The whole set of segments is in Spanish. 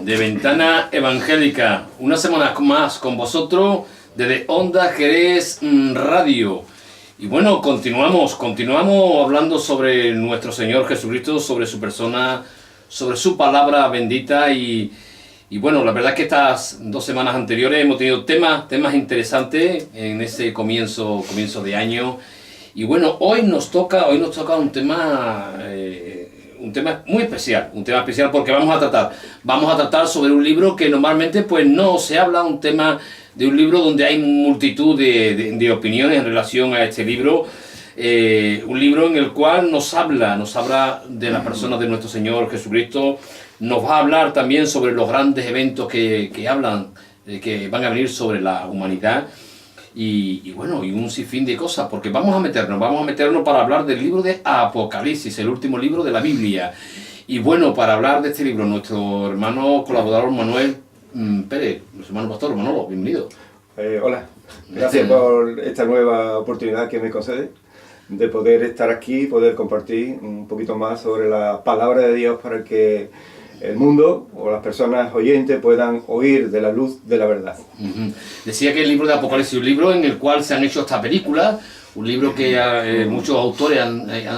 de Ventana Evangélica. Una semana más con vosotros desde Onda Jerez Radio. Y bueno, continuamos hablando sobre nuestro Señor Jesucristo, sobre su persona, sobre su palabra bendita. Y bueno, la verdad es que estas 2 semanas anteriores hemos tenido temas interesantes en ese comienzo de año. Y bueno, hoy nos toca un tema muy especial, porque vamos a tratar sobre un libro que normalmente pues no se habla, un tema de un libro donde hay multitud de opiniones en relación a este libro, un libro en el cual nos habla de la persona de nuestro Señor Jesucristo, nos va a hablar también sobre los grandes eventos que van a venir sobre la humanidad. Y bueno, y un sinfín de cosas, porque vamos a meternos para hablar del libro de Apocalipsis, el último libro de la Biblia. Y bueno, para hablar de este libro, nuestro hermano colaborador Manuel Pérez, nuestro hermano pastor Manolo, bienvenido. Hola, gracias por esta nueva oportunidad que me concede de poder estar aquí, poder compartir un poquito más sobre la palabra de Dios para que el mundo o las personas oyentes puedan oír de la luz de la verdad. Decía que el libro de Apocalipsis es un libro en el cual se han hecho esta película, un libro que muchos autores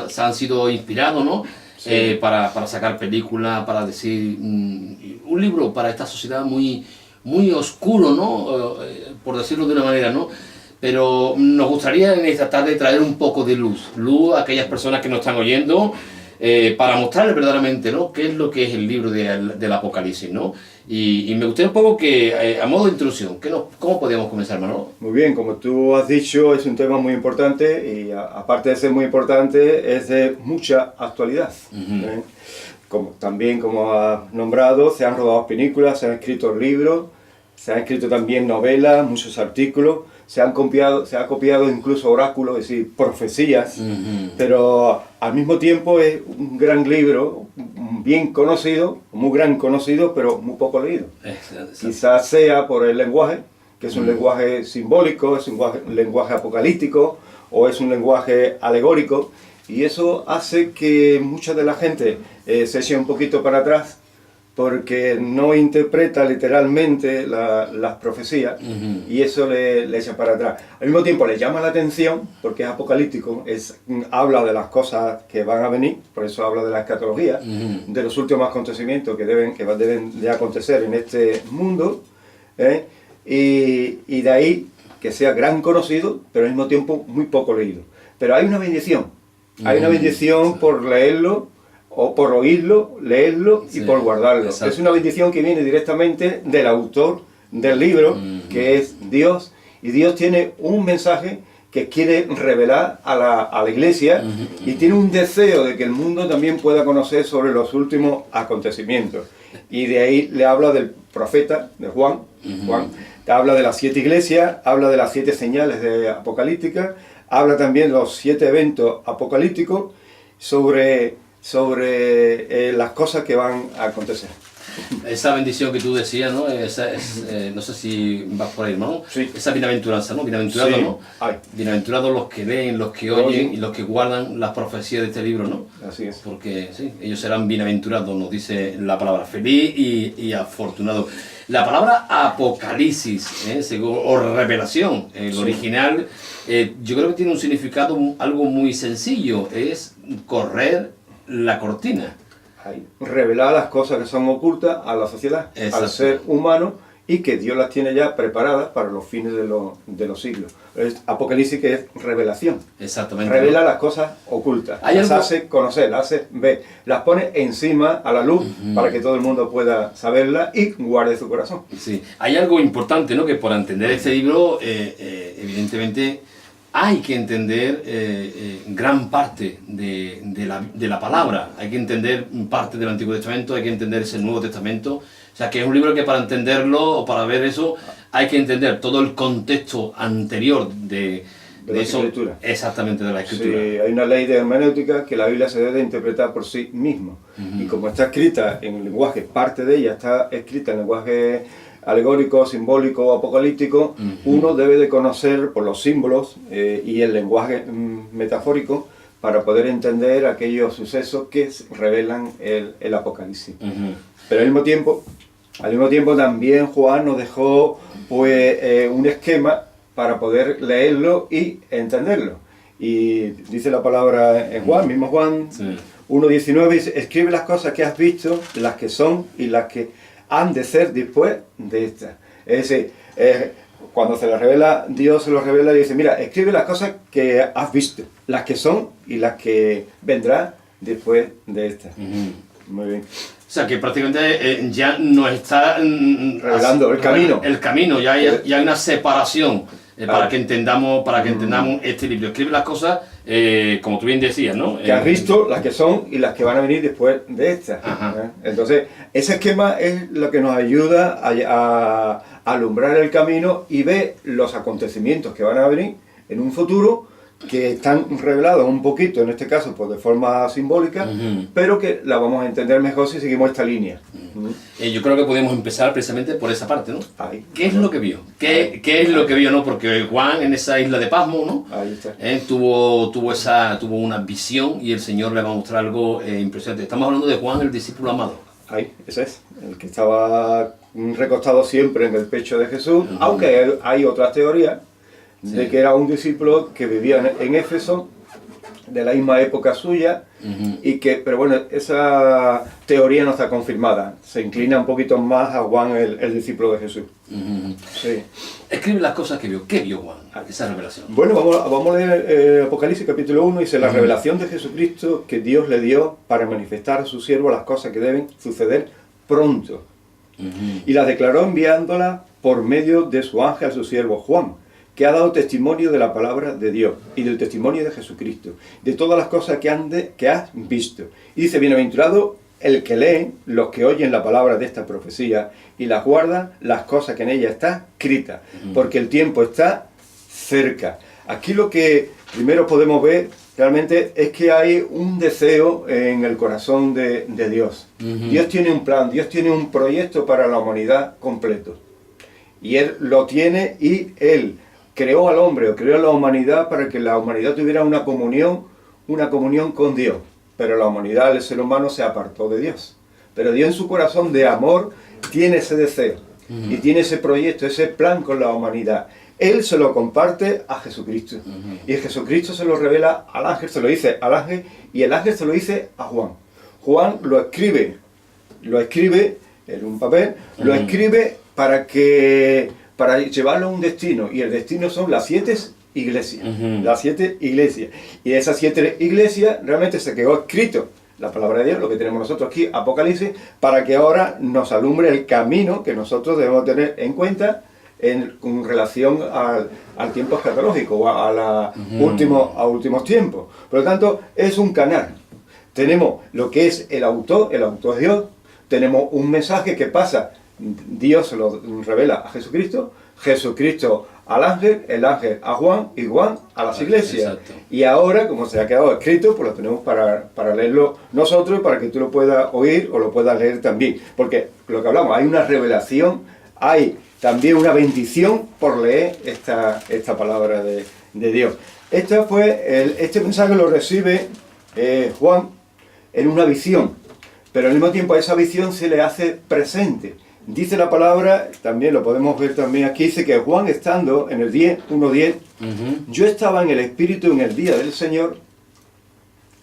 se han sido inspirados, ¿no? Sí. Para sacar películas, para decir un libro para esta sociedad muy oscuro, ¿no? Por decirlo de una manera, ¿no? Pero nos gustaría en esta tarde traer un poco de luz a aquellas personas que nos están oyendo, para mostrarles verdaderamente, ¿no?, qué es lo que es el libro del Apocalipsis, ¿no? Y me gustaría un poco que, a modo de introducción, ¿cómo podríamos comenzar, Manolo? Muy bien, como tú has dicho, es un tema muy importante y aparte de ser muy importante, es de mucha actualidad. También, como has nombrado, se han rodado películas, se han escrito libros, se han escrito también novelas, muchos artículos, se ha copiado incluso oráculos, es decir, profecías, pero al mismo tiempo es un gran libro, bien conocido, muy gran conocido, pero muy poco leído. Quizás sea por el lenguaje, que es un lenguaje simbólico, es un lenguaje apocalíptico, o es un lenguaje alegórico, y eso hace que mucha de la gente se eche un poquito para atrás, porque no interpreta literalmente las profecías, y eso le echa para atrás. Al mismo tiempo le llama la atención, porque es apocalíptico, habla de las cosas que van a venir, por eso habla de la escatología, de los últimos acontecimientos que deben de acontecer en este mundo, y de ahí que sea gran conocido, pero al mismo tiempo muy poco leído. Pero hay una bendición por leerlo, o por oírlo, leerlo y por guardarlo. Exacto. Es una bendición que viene directamente del autor del libro, que es Dios, y Dios tiene un mensaje que quiere revelar a la iglesia, y tiene un deseo de que el mundo también pueda conocer sobre los últimos acontecimientos. Y de ahí le habla del profeta, de Juan, habla de las 7 iglesias, habla de las 7 señales de apocalípticas, habla también de los 7 eventos apocalípticos sobre las cosas que van a acontecer. Esa bendición que tú decías, ¿no? No sé si vas por ahí, ¿no? Sí. Esa bienaventuranza, ¿no? Bienaventurados, sí. ¿No? Bienaventurados los que leen, los que oyen y los que guardan las profecías de este libro, ¿no? Así es. Porque sí, ellos serán bienaventurados, nos dice la palabra, feliz y afortunado. La palabra Apocalipsis, o revelación, el original, yo creo que tiene un significado algo muy sencillo, es correr la cortina. Revelar las cosas que son ocultas a la sociedad, al ser humano, y que Dios las tiene ya preparadas para los fines de los siglos. Apocalipsis, que es revelación. Exactamente. Revela las cosas ocultas, las hace conocer, las hace ver, las pone encima a la luz para que todo el mundo pueda saberla y guarde su corazón. Sí, hay algo importante, ¿no? Que para entender este libro, evidentemente, hay que entender gran parte de la palabra, hay que entender parte del Antiguo Testamento, hay que entender ese Nuevo Testamento, o sea que es un libro que para entenderlo o para ver eso hay que entender todo el contexto anterior de la Escritura. Exactamente, de la Escritura. Sí, hay una ley de hermenéutica que la Biblia se debe interpretar por sí misma, y como está escrita en el lenguaje, parte de ella está escrita en lenguaje alegórico, simbólico, apocalíptico, uno debe de conocer por los símbolos y el lenguaje metafórico para poder entender aquellos sucesos que revelan el Apocalipsis. Pero al mismo tiempo Al mismo tiempo también Juan nos dejó pues un esquema para poder leerlo y entenderlo. Y dice la palabra en Juan, mismo Juan 1.19, dice, escribe las cosas que has visto, las que son y las que han de ser después de estas. Es decir, cuando se lo revela, Dios se lo revela y dice, mira, escribe las cosas que has visto, las que son y las que vendrán después de estas. Muy bien. O sea, que prácticamente ya nos está revelando el camino. El camino, ya hay una separación para que entendamos este libro. Escribe las cosas, como tú bien decías, ¿no? Que has visto, las que son y las que van a venir después de estas. Entonces, ese esquema es lo que nos ayuda a alumbrar el camino y ver los acontecimientos que van a venir en un futuro, que están revelados un poquito, en este caso pues de forma simbólica, pero que la vamos a entender mejor si seguimos esta línea. Yo creo que podemos empezar precisamente por esa parte, ¿no? Ahí. ¿Qué es lo que vio? ¿Qué es lo que vio, no? Porque Juan en esa isla de Pasmo, ¿no? Ahí está. Tuvo una visión y el Señor le va a mostrar algo impresionante. Estamos hablando de Juan, el discípulo amado. Ahí, ese es, el que estaba recostado siempre en el pecho de Jesús, aunque hay otras teorías, de que era un discípulo que vivía en Éfeso, de la misma época suya, pero bueno, esa teoría no está confirmada, se inclina un poquito más a Juan, el discípulo de Jesús. Sí. Escribe las cosas que vio. ¿Qué vio Juan? Esa revelación. Bueno, vamos a leer Apocalipsis capítulo 1, dice, la revelación de Jesucristo que Dios le dio para manifestar a su siervo las cosas que deben suceder pronto. Y las declaró enviándolas por medio de su ángel a su siervo Juan, que ha dado testimonio de la palabra de Dios y del testimonio de Jesucristo, de todas las cosas que has visto. Y dice, bienaventurado el que lee, los que oyen la palabra de esta profecía y las guardan, las cosas que en ella está escritas, porque el tiempo está cerca. Aquí lo que primero podemos ver realmente es que hay un deseo en el corazón de Dios. Dios tiene un plan, Dios tiene un proyecto para la humanidad completo. Y Él lo tiene y Él creó al hombre o creó a la humanidad para que la humanidad tuviera una comunión con Dios. Pero la humanidad, el ser humano, se apartó de Dios. Pero Dios en su corazón de amor tiene ese deseo y tiene ese proyecto, ese plan con la humanidad. Él se lo comparte a Jesucristo. Y Jesucristo se lo revela al ángel, se lo dice al ángel, y el ángel se lo dice a Juan. Juan lo escribe en un papel, lo escribe para llevarlo a un destino, y el destino son las 7 iglesias, las 7 iglesias, y de esas 7 iglesias realmente se quedó escrito la palabra de Dios, lo que tenemos nosotros aquí, Apocalipsis, para que ahora nos alumbre el camino que nosotros debemos tener en cuenta con relación al tiempo escatológico, o a últimos tiempos. Por lo tanto, es un canal. Tenemos lo que es el autor es Dios, tenemos un mensaje que pasa, Dios se lo revela a Jesucristo, Jesucristo al ángel, el ángel a Juan y Juan a las iglesias. Exacto. Y ahora, como se ha quedado escrito, pues lo tenemos para leerlo nosotros, para que tú lo puedas oír o lo puedas leer también. Porque lo que hablamos, hay una revelación, hay también una bendición por leer esta palabra de Dios. Este mensaje lo recibe Juan en una visión, pero al mismo tiempo a esa visión se le hace presente. Dice la palabra, también lo podemos ver también aquí, dice que Juan estando en el 1:10, yo estaba en el Espíritu en el día del Señor,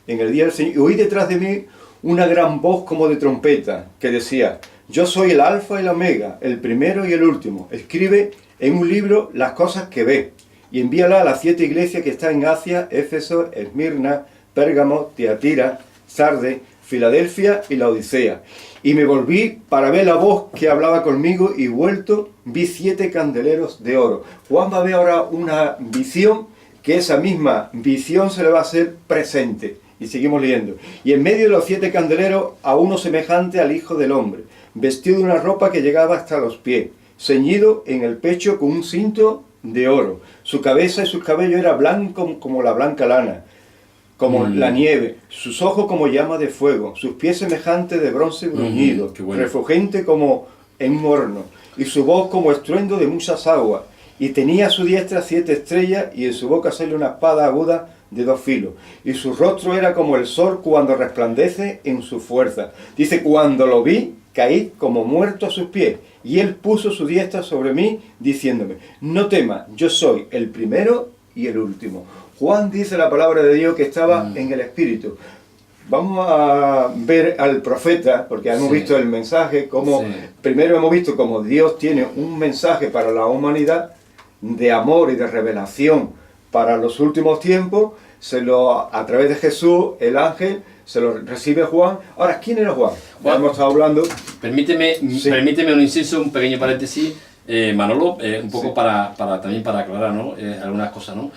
y oí detrás de mí una gran voz como de trompeta, que decía, yo soy el Alfa y el Omega, el primero y el último. Escribe en un libro las cosas que ve, y envíala a las 7 iglesias que están en Asia, Éfeso, Esmirna, Pérgamo, Tiatira, Sarde, Filadelfia y la Odisea. Y me volví para ver la voz que hablaba conmigo, y vuelto vi 7 candeleros de oro. Juan va a ver ahora una visión, que esa misma visión se le va a hacer presente. Y seguimos leyendo. Y en medio de los 7 candeleros a uno semejante al Hijo del Hombre, vestido de una ropa que llegaba hasta los pies, ceñido en el pecho con un cinto de oro. Su cabeza y sus cabellos eran blancos como la blanca lana, como la nieve, sus ojos como llama de fuego, sus pies semejantes de bronce bruñido, refulgente como en un horno, y su voz como estruendo de muchas aguas. Y tenía a su diestra 7 estrellas, y en su boca sale una espada aguda de 2 filos, y su rostro era como el sol cuando resplandece en su fuerza. Dice, cuando lo vi, caí como muerto a sus pies. Y él puso su diestra sobre mí, diciéndome, no temas, yo soy el primero y el último. Juan dice la palabra de Dios que estaba en el Espíritu. Vamos a ver al profeta, porque hemos visto el mensaje, como primero hemos visto cómo Dios tiene un mensaje para la humanidad de amor y de revelación para los últimos tiempos, a través de Jesús, el ángel, se lo recibe Juan. Ahora, ¿quién era Juan? Ya hemos estado hablando. Permíteme un inciso, un pequeño paréntesis, Manolo, un poco también para aclarar, ¿no? Algunas cosas, ¿no?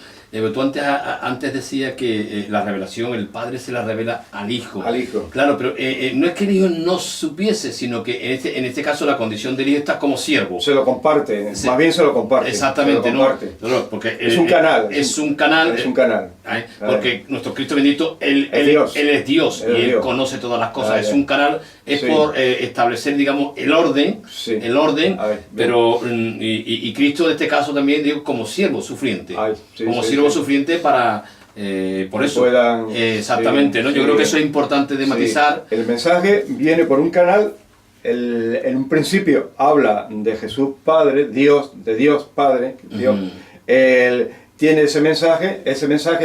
Tú antes decías que la revelación, el Padre se la revela al Hijo. Al Hijo. Claro, pero no es que el Hijo no supiese, sino que en este caso la condición del Hijo está como siervo. Se lo comparte, más bien se lo comparte. Exactamente, lo comparte. ¿no? Porque es un canal. Es un canal. Es un canal. Porque nuestro Cristo bendito, Él es Dios y Él conoce todas las cosas. Es un canal, por establecer, digamos, el orden, pero y Cristo en este caso también, digo, como siervo sufriente. Como siervo sufriente para por eso exactamente, ¿no? Yo creo que eso es importante de matizar. El mensaje viene por un canal. En un principio habla de Jesús Padre, de Dios Padre, Dios. Él tiene ese mensaje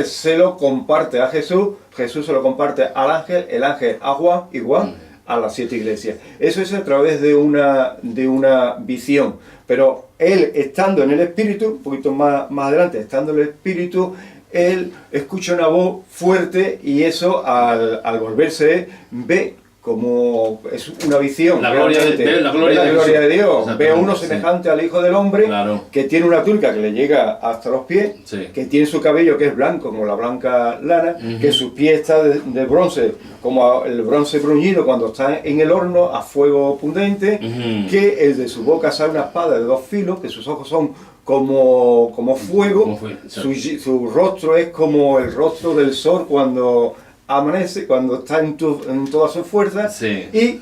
se lo comparte a Jesús se lo comparte al ángel, el ángel a Juan y Juan a las 7 iglesias. Eso es a través de una visión. Pero él, estando en el Espíritu, un poquito más adelante, estando en el Espíritu, él escucha una voz fuerte y eso, al volverse, ve como es una visión. La gloria de Dios. Ve a uno semejante al Hijo del Hombre, que tiene una túnica que le llega hasta los pies, que tiene su cabello que es blanco, como la blanca lana, que su pie está de bronce, como el bronce bruñido cuando está en el horno a fuego pungente, que el de su boca sale una espada de 2 filos, que sus ojos son como fuego, su rostro es como el rostro del sol cuando amanece, cuando está en toda su fuerza, y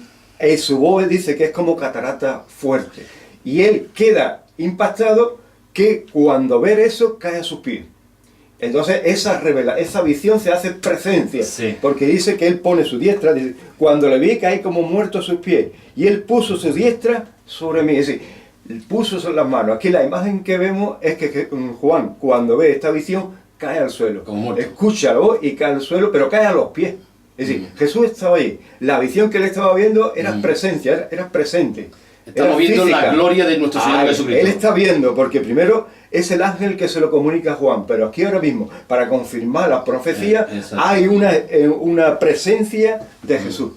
su voz dice que es como catarata fuerte. Y él queda impactado que cuando ve eso cae a sus pies. Entonces esa visión se hace presencia, porque dice que él pone su diestra, dice, cuando le vi caí como muerto a sus pies, y él puso su diestra sobre mí, es decir, puso sobre las manos. Aquí la imagen que vemos es que Juan, cuando ve esta visión, cae al suelo, escúchalo y cae al suelo, pero cae a los pies. Es decir, Jesús estaba ahí, la visión que él estaba viendo era presencia, era presente. Estamos viendo la gloria de nuestro Señor Jesucristo. Él está viendo, porque primero es el ángel que se lo comunica a Juan, pero aquí ahora mismo, para confirmar la profecía, hay una presencia de Jesús.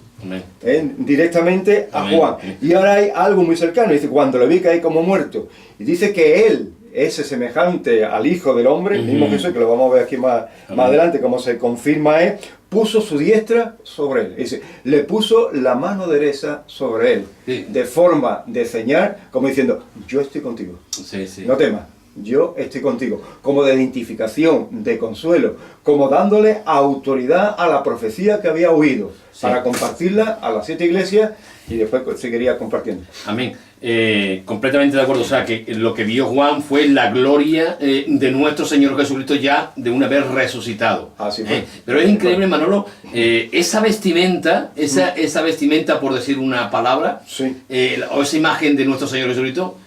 Directamente a Juan. Y ahora hay algo muy cercano, dice, cuando le vi caí como muerto, y dice que él, ese semejante al Hijo del Hombre, el mismo Jesús, que lo vamos a ver aquí más adelante, como se confirma, puso su diestra sobre él. Dice, le puso la mano derecha sobre él, de forma de señal, como diciendo, yo estoy contigo, no temas, yo estoy contigo, como de identificación, de consuelo, como dándole autoridad a la profecía que había oído, para compartirla a las 7 iglesias, y después seguiría compartiendo. Amén. Completamente de acuerdo, o sea que lo que vio Juan fue la gloria de nuestro Señor Jesucristo ya de una vez resucitado. Así fue. Pero es increíble, Manolo, esa vestimenta, esa vestimenta, por decir una palabra, o esa imagen de nuestro Señor Jesucristo,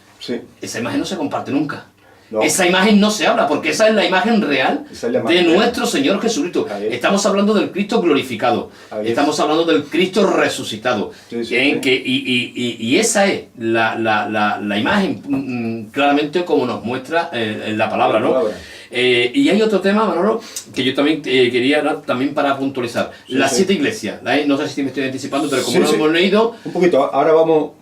esa imagen no se comparte nunca. No. Esa imagen no se habla, porque esa es la imagen real de nuestro Señor Jesucristo. Estamos hablando del Cristo glorificado, estamos hablando del Cristo resucitado. Y esa es la imagen, claramente como nos muestra la palabra, ¿no? Y hay otro tema, Manolo, que yo también quería también para puntualizar. Las 7 iglesias, no sé si me estoy anticipando, pero como lo hemos leído... Un poquito, ahora vamos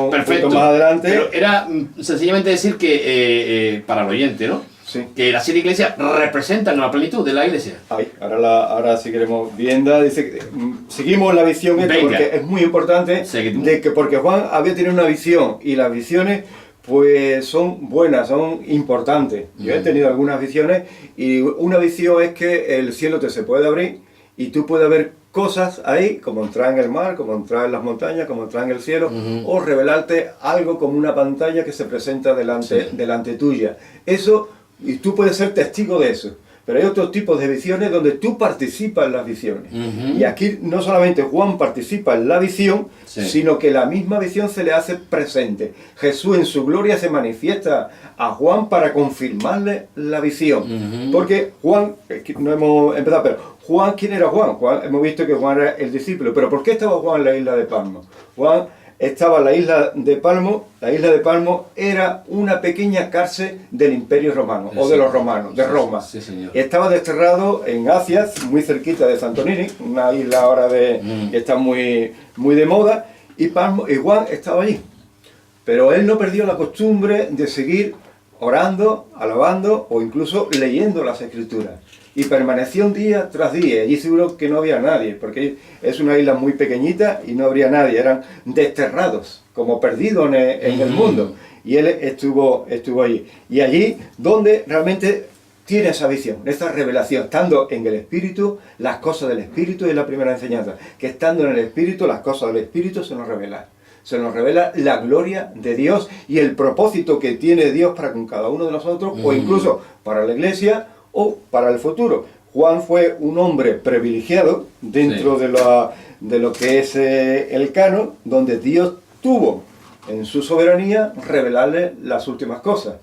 perfecto, un poquito más adelante. Pero era sencillamente decir que, para el oyente, ¿no? Que las 7 iglesias representan la plenitud de la iglesia. Ahora seguiremos viendo, dice, seguimos la visión porque es muy importante, porque Juan había tenido una visión, y las visiones pues son buenas, son importantes. Yo he tenido algunas visiones, y una visión es que el cielo se puede abrir y tú puedes ver cosas ahí, como entrar en el mar, como entrar en las montañas, como entrar en el cielo, o revelarte algo como una pantalla que se presenta delante tuya. Eso, y tú puedes ser testigo de eso. pero hay otros tipos de visiones donde tú participas en las visiones. Y aquí no solamente Juan participa en la visión, sino que la misma visión se le hace presente. Jesús en su gloria se manifiesta a Juan para confirmarle la visión. Porque Juan, no hemos empezado, pero Juan, ¿quién era Juan? Hemos visto que Juan era el discípulo, pero ¿por qué estaba Juan en la isla de Patmos? Juan estaba en la isla de Patmos. La isla de Patmos era una pequeña cárcel del Imperio Romano, o de los romanos, de Roma. Sí, señor. Estaba desterrado en Asia, muy cerquita de Santorini, una isla ahora que está muy, muy de moda, y Juan estaba allí. Pero él no perdió la costumbre de seguir orando, alabando o incluso leyendo las Escrituras. Y permaneció un día tras día. Allí seguro que no había nadie, porque es una isla muy pequeñita y no habría nadie. Eran desterrados, como perdidos en el mundo. Y él estuvo allí. Y allí donde realmente tiene esa visión, esa revelación, estando en el Espíritu, las cosas del Espíritu, es la primera enseñanza. Que estando en el Espíritu, las cosas del Espíritu se nos revelan. Se nos revela la gloria de Dios y el propósito que tiene Dios para con cada uno de nosotros, o incluso para la Iglesia, o para el futuro. Juan fue un hombre privilegiado dentro de lo que es el canon, donde Dios tuvo en su soberanía revelarle las últimas cosas.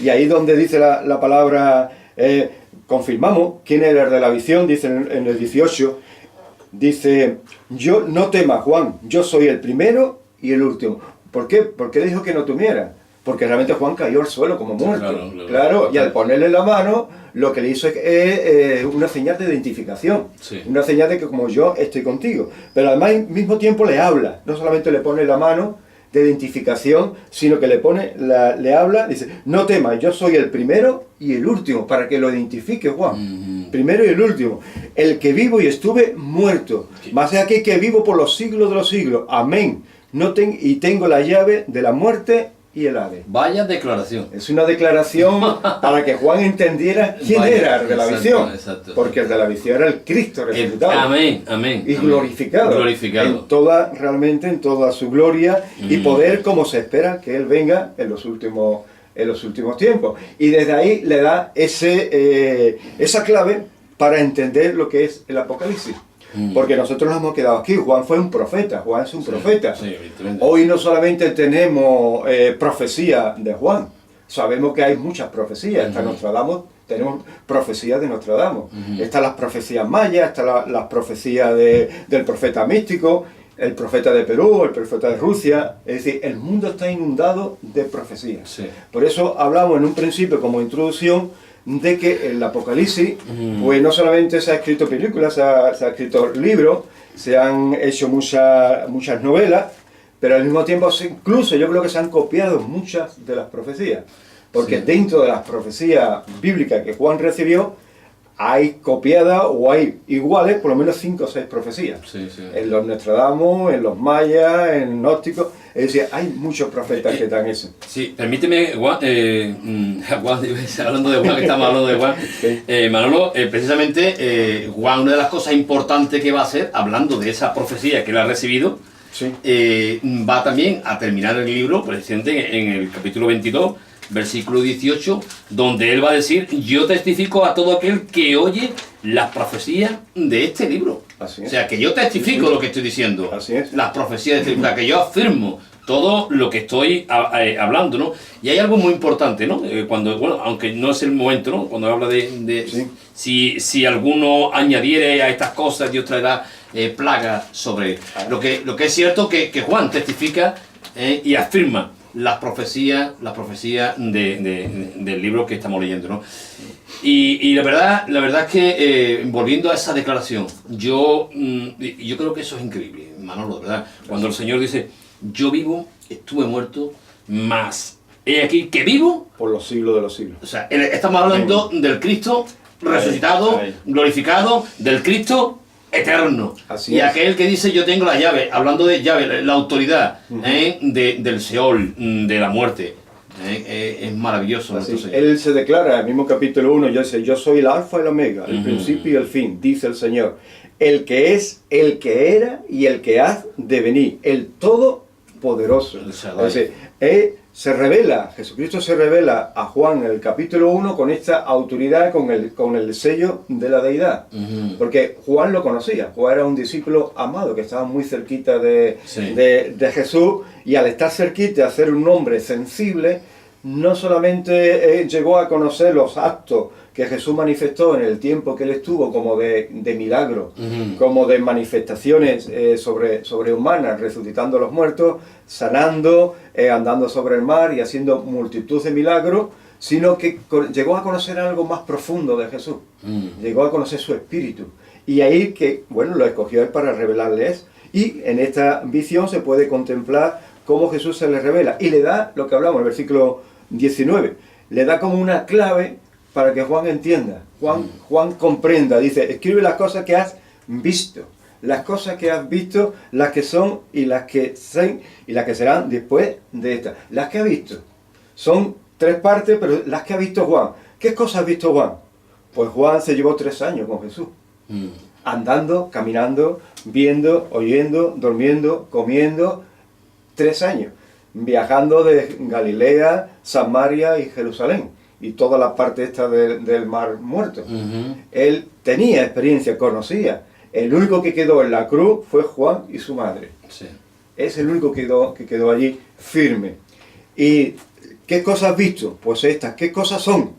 Y ahí donde dice la palabra, confirmamos quién era el de la visión, dice en el 18, dice, yo no temas, Juan, yo soy el primero y el último. ¿Por qué? ¿Por qué dijo que no tuviera? Porque realmente Juan cayó al suelo como muerto. Claro, y al ponerle la mano, lo que le hizo es una señal de identificación. Una señal de que como yo estoy contigo. Pero además al mismo tiempo le habla. No solamente le pone la mano de identificación, sino que le habla, dice, no temas, yo soy el primero y el último, para que lo identifique Juan. Primero y el último. El que vivo y estuve muerto. Más es aquí que vivo por los siglos de los siglos. Amén. Y tengo la llave de la muerte y el Hades. Vaya declaración. Es una declaración para que Juan entendiera quién era el de la visión. Porque el de la visión era el Cristo resucitado. Amén. Y glorificado. Realmente en toda su gloria y poder, como se espera que Él venga en los últimos tiempos. Y desde ahí le da esa clave para entender lo que es el Apocalipsis. Porque nosotros nos hemos quedado aquí. Juan fue un profeta, Juan es un profeta. Hoy no solamente tenemos profecía de Juan, sabemos que hay muchas profecías. Está Nostradamus, tenemos profecías de Nostradamus. Están las profecías mayas, están las profecías del profeta místico, el profeta de Perú, el profeta de Rusia. Es decir, el mundo está inundado de profecías. Por eso hablamos en un principio, como introducción, de que el Apocalipsis, pues no solamente se ha escrito películas, se ha escrito libros, se han hecho muchas novelas, pero al mismo tiempo incluso yo creo que se han copiado muchas de las profecías, porque dentro de las profecías bíblicas que Juan recibió, hay copiadas o hay iguales por lo menos 5 o 6 profecías. En los Nostradamus, en los mayas, en gnósticos. Es decir, hay muchos profetas que dan eso. Sí, permíteme, Juan, hablando de Juan, que estamos hablando de Juan. Manolo, precisamente, Juan, una de las cosas importantes que va a hacer, hablando de esa profecía que él ha recibido, va también a terminar el libro, precisamente en el capítulo 22, versículo 18, donde él va a decir, yo testifico a todo aquel que oye las profecías de este libro. O sea, que yo testifico lo que estoy diciendo. Las profecías de este libro, que yo afirmo todo lo que estoy hablando, ¿no? Y hay algo muy importante, ¿no? Aunque no es el momento, ¿no? Cuando habla de si alguno añadiere a estas cosas, Dios traerá plagas sobre. Lo que es cierto que Juan testifica y afirma las profecías del libro que estamos leyendo, ¿no? Y la verdad es que, volviendo a esa declaración, yo creo que eso es increíble, Manolo, ¿verdad? Cuando el Señor dice, yo vivo, estuve muerto, mas he aquí que vivo por los siglos de los siglos. O sea, estamos hablando del Cristo resucitado, glorificado, del Cristo eterno. Y aquel que dice yo tengo la llave, hablando de llave, la autoridad del Seol, de la muerte. Es maravilloso. Él se declara en el mismo capítulo 1, yo soy el alfa y el omega, el principio y el fin, dice el Señor. El que es, el que era y el que ha de venir, el todopoderoso. Es decir, Jesucristo se revela a Juan en el capítulo 1 con esta autoridad, con el sello de la deidad. Porque Juan lo conocía, Juan era un discípulo amado que estaba muy cerquita de Jesús, y al estar cerquita, ser un hombre sensible, no solamente llegó a conocer los actos que Jesús manifestó en el tiempo que él estuvo, como de milagros, como de manifestaciones sobrehumanas, resucitando a los muertos, sanando, andando sobre el mar y haciendo multitud de milagros, sino que llegó a conocer algo más profundo de Jesús, llegó a conocer su espíritu, y ahí que, bueno, lo escogió él para revelarles, y en esta visión se puede contemplar cómo Jesús se le revela, y le da lo que hablamos en el versículo 19, le da como una clave para que Juan entienda, Juan comprenda. Dice, escribe las cosas que has visto, las cosas que has visto, las que son y las que serán después de estas. Las que ha visto, son 3 partes, pero las que ha visto Juan. ¿Qué cosas ha visto Juan? Pues Juan se llevó 3 años con Jesús, andando, caminando, viendo, oyendo, durmiendo, comiendo, 3 años, viajando de Galilea, Samaria y Jerusalén, y toda la parte esta del Mar Muerto. Él tenía experiencia, conocía. El único que quedó en la cruz fue Juan y su madre. Sí. Es el único que quedó allí firme. ¿Y qué cosas has visto? Pues estas. ¿Qué cosas son?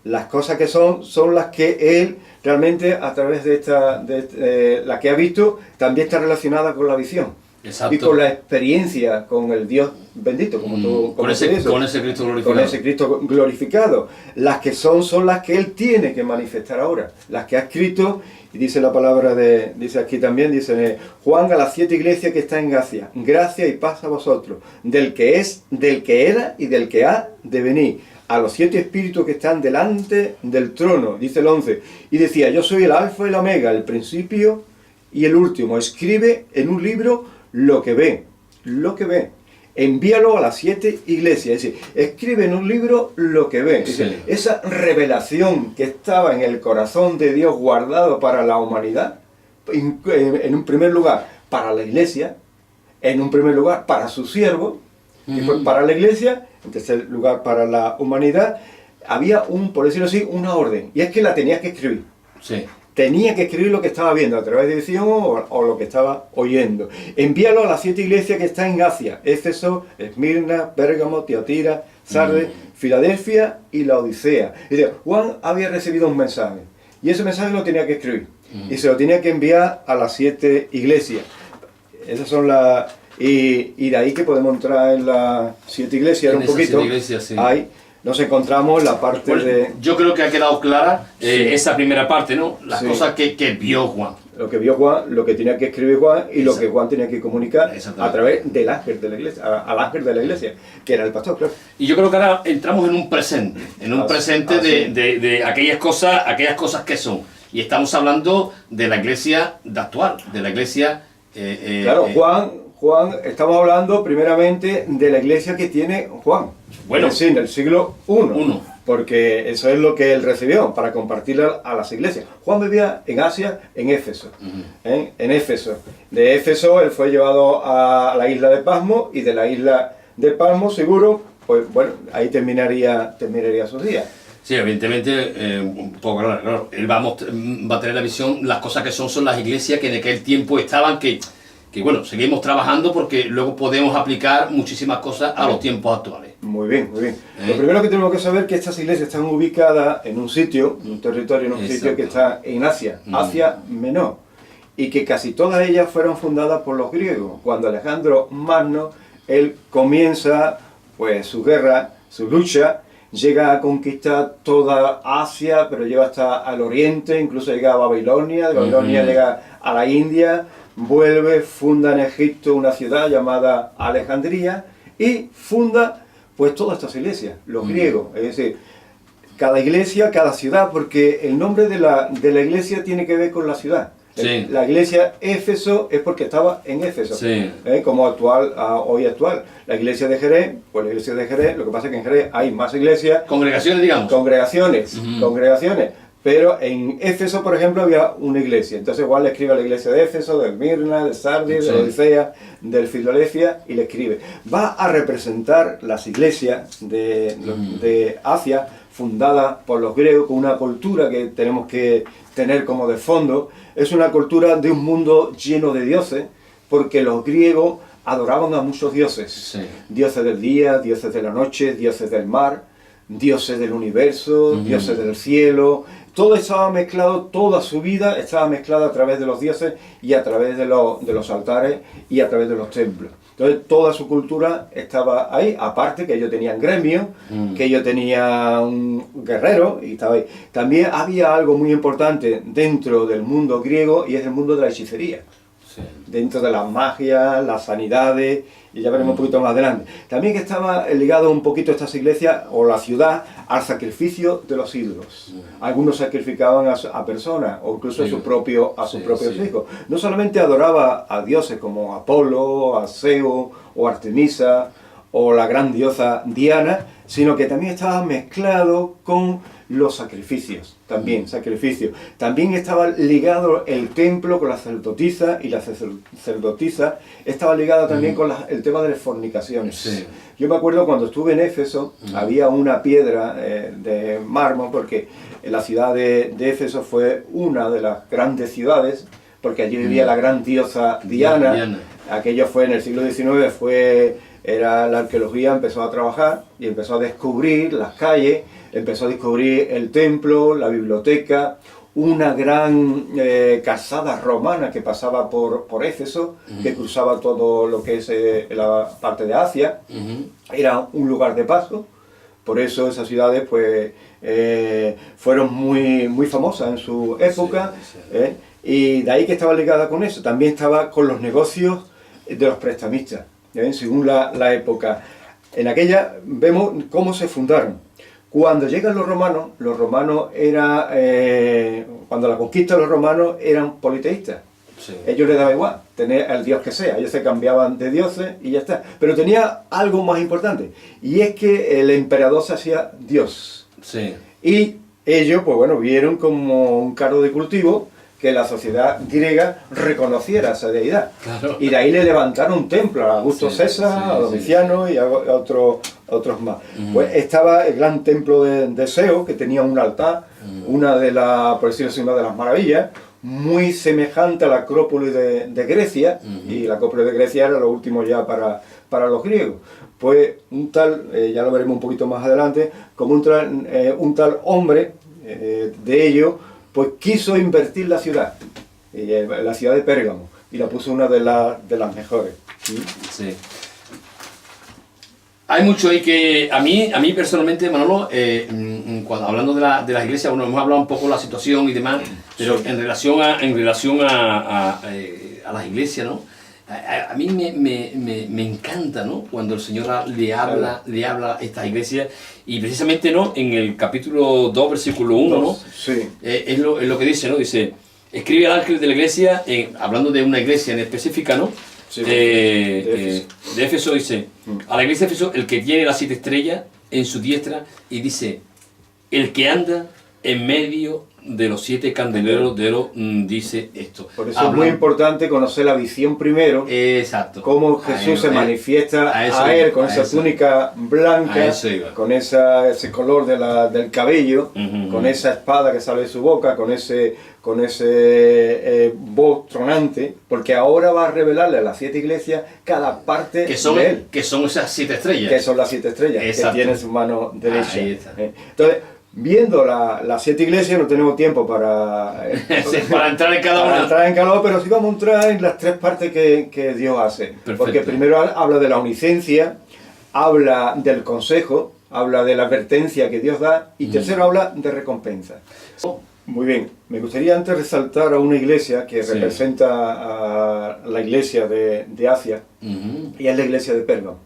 Las cosas que son las que él realmente, a través de la que ha visto, también está relacionada con la visión. Exacto. Y con la experiencia con el Dios bendito, como tú con ese Cristo glorificado. Con ese Cristo glorificado. Las que son las que él tiene que manifestar ahora. Las que ha escrito, y dice la palabra dice aquí también, dice Juan a las 7 iglesias que están en Asia, gracia y paz a vosotros, del que es, del que era y del que ha de venir. A los 7 espíritus que están delante del trono, dice el 11, y decía, yo soy el alfa y el omega, el principio y el último. Escribe en un libro lo que ve, envíalo a las 7 iglesias, es decir, escribe en un libro lo que ve. Sí. Esa revelación que estaba en el corazón de Dios guardado para la humanidad, en un primer lugar para la iglesia, en un primer lugar para su siervo, y fue para la iglesia, en tercer lugar para la humanidad, había por decirlo así, una orden, y es que la tenías que escribir. Sí. Tenía que escribir lo que estaba viendo a través de visión o lo que estaba oyendo. Envíalo a las 7 iglesias que están en Asia: Éfeso, Esmirna, Pérgamo, Tiatira, Sardes, Filadelfia y la Odisea. Y dice, Juan había recibido un mensaje, y ese mensaje lo tenía que escribir, y se lo tenía que enviar a las 7 iglesias. Esas son las... Y de ahí que podemos entrar en las 7 iglesias, un poquito. Iglesias, sí. Ahí nos encontramos la parte de... Yo creo que ha quedado clara esa primera parte, ¿no? Las cosas que vio Juan. Lo que vio Juan, lo que tenía que escribir Juan y lo que Juan tenía que comunicar a través del ángel de la iglesia, al ángel de la iglesia, que era el pastor, claro. Y yo creo que ahora entramos en un presente, de aquellas cosas que son. Y estamos hablando de la iglesia actual, de la iglesia... claro, Juan, estamos hablando primeramente de la iglesia que tiene Juan. Bueno, es decir, del siglo I, porque eso es lo que él recibió para compartirlo a las iglesias. Juan vivía en Asia, en Éfeso. En Éfeso. De Éfeso él fue llevado a la isla de Pasmo, y de la isla de Pasmo, seguro, pues bueno, ahí terminaría sus días. Sí, evidentemente, claro, él va a tener la visión, las cosas que son las iglesias que en aquel tiempo estaban, que bueno, seguimos trabajando porque luego podemos aplicar muchísimas cosas a los tiempos actuales. Muy bien, muy bien. Lo primero que tenemos que saber es que estas iglesias están ubicadas en un sitio, en un territorio, en un sitio que está en Asia, Asia Menor, y que casi todas ellas fueron fundadas por los griegos. Cuando Alejandro Magno, él comienza pues su guerra, su lucha, llega a conquistar toda Asia, pero llega hasta al oriente, incluso llega a Babilonia, de Babilonia llega a la India, vuelve, funda en Egipto una ciudad llamada Alejandría, y funda pues todas estas iglesias, los griegos, es decir, cada iglesia, cada ciudad, porque el nombre de la iglesia tiene que ver con la ciudad. Sí. La iglesia Éfeso es porque estaba en Éfeso, como hoy actual. La iglesia de Jerez, pues la iglesia de Jerez, lo que pasa es que en Jerez hay más iglesias. Congregaciones, digamos. Congregaciones. Pero en Éfeso, por ejemplo, había una iglesia. Entonces Juan le escribe a la iglesia de Éfeso, de Esmirna, de Sardis, de Odisea, del Filadelfia, y le escribe. Va a representar las iglesias de Asia, fundada por los griegos, con una cultura que tenemos que tener como de fondo. Es una cultura de un mundo lleno de dioses, porque los griegos adoraban a muchos dioses. Sí. Dioses del día, dioses de la noche, dioses del mar, dioses del universo, dioses del cielo. Todo estaba mezclado, toda su vida estaba mezclada a través de los dioses y a través de los altares y a través de los templos. Entonces toda su cultura estaba ahí, aparte que ellos tenían gremios, que ellos tenían un guerrero y estaba ahí. También había algo muy importante dentro del mundo griego y es el mundo de la hechicería. Sí. Dentro de las magias, las sanidades, y ya veremos un poquito más adelante. También que estaba ligado un poquito estas iglesias o la ciudad al sacrificio de los ídolos. Algunos sacrificaban a personas o incluso a sus propios hijos. No solamente adoraba a dioses como Apolo, a Zeus o Artemisa o la gran diosa Diana, sino que también estaba mezclado con los sacrificios, también sacrificios. También estaba ligado el templo con la sacerdotisa, y la sacerdotisa estaba ligada también con el tema de las fornicaciones. Sí. Yo me acuerdo cuando estuve en Éfeso, había una piedra de mármol, porque la ciudad de Éfeso fue una de las grandes ciudades, porque allí vivía la gran diosa Diana. Aquello fue en el siglo XIX, era la arqueología, empezó a trabajar y empezó a descubrir las calles, empezó a descubrir el templo, la biblioteca, una gran calzada romana que pasaba por Éfeso, que cruzaba todo lo que es la parte de Asia. Era un lugar de paso, por eso esas ciudades pues fueron muy famosas en su época, y de ahí que estaba ligada con eso. También estaba con los negocios de los prestamistas, según la época. En aquella vemos cómo se fundaron. Cuando llegan los romanos cuando la conquista de los romanos eran politeístas. Sí. Ellos les daba igual tener el dios que sea, ellos se cambiaban de dioses y ya está. Pero tenía algo más importante, y es que el emperador se hacía dios. Sí. Y ellos, pues bueno, vieron como un cargo de cultivo que la sociedad griega reconociera a esa deidad. Claro. Y de ahí le levantaron un templo a Augusto César, a Domiciano y a otros más. Pues estaba el gran templo de Zeus, que tenía un altar, una de las, por decirlo así, una de las maravillas, muy semejante a la Acrópolis de Grecia, y la Acrópolis de Grecia era lo último ya para los griegos. Pues un tal, ya lo veremos un poquito más adelante, como un tal hombre de ellos, pues quiso invertir la ciudad de Pérgamo, y la puso una de las mejores. Sí. Hay mucho ahí que a mí personalmente, Manolo, hablando de las iglesias, bueno, hemos hablado un poco de la situación y demás, pero en relación a las iglesias, ¿no? A mí me encanta, ¿no?, cuando el Señor le habla a estas iglesias, y precisamente, ¿no?, en el capítulo 2, versículo 1, ¿no? Sí. Es lo que dice, ¿no? Dice, escribe al ángel de la iglesia, hablando de una iglesia en específica, ¿no? Sí, de Éfeso, dice, a la iglesia de Éfeso, el que tiene las 7 estrellas en su diestra, y dice, el que anda en medio de los 7 candeleros de oro, dice esto. Por eso es muy importante conocer la visión primero. Exacto. Cómo Jesús se manifiesta a él con esa túnica blanca, con ese color del cabello, con esa espada que sale de su boca, con ese voz tronante, porque ahora va a revelarle a las 7 iglesias cada parte de él. Que son esas 7 estrellas. Que son las 7 estrellas. Exacto. Que tiene su mano derecha. Ahí está. Entonces, viendo las 7 iglesias, no tenemos tiempo para entrar en cada una. Pero sí vamos a entrar en las 3 partes que Dios hace. Perfecto. Porque primero habla de la omnisciencia, habla del consejo, habla de la advertencia que Dios da, y tercero habla de recompensa. Muy bien, me gustaría antes resaltar a una iglesia que representa a la iglesia de Asia, y es la iglesia de Pérgamo.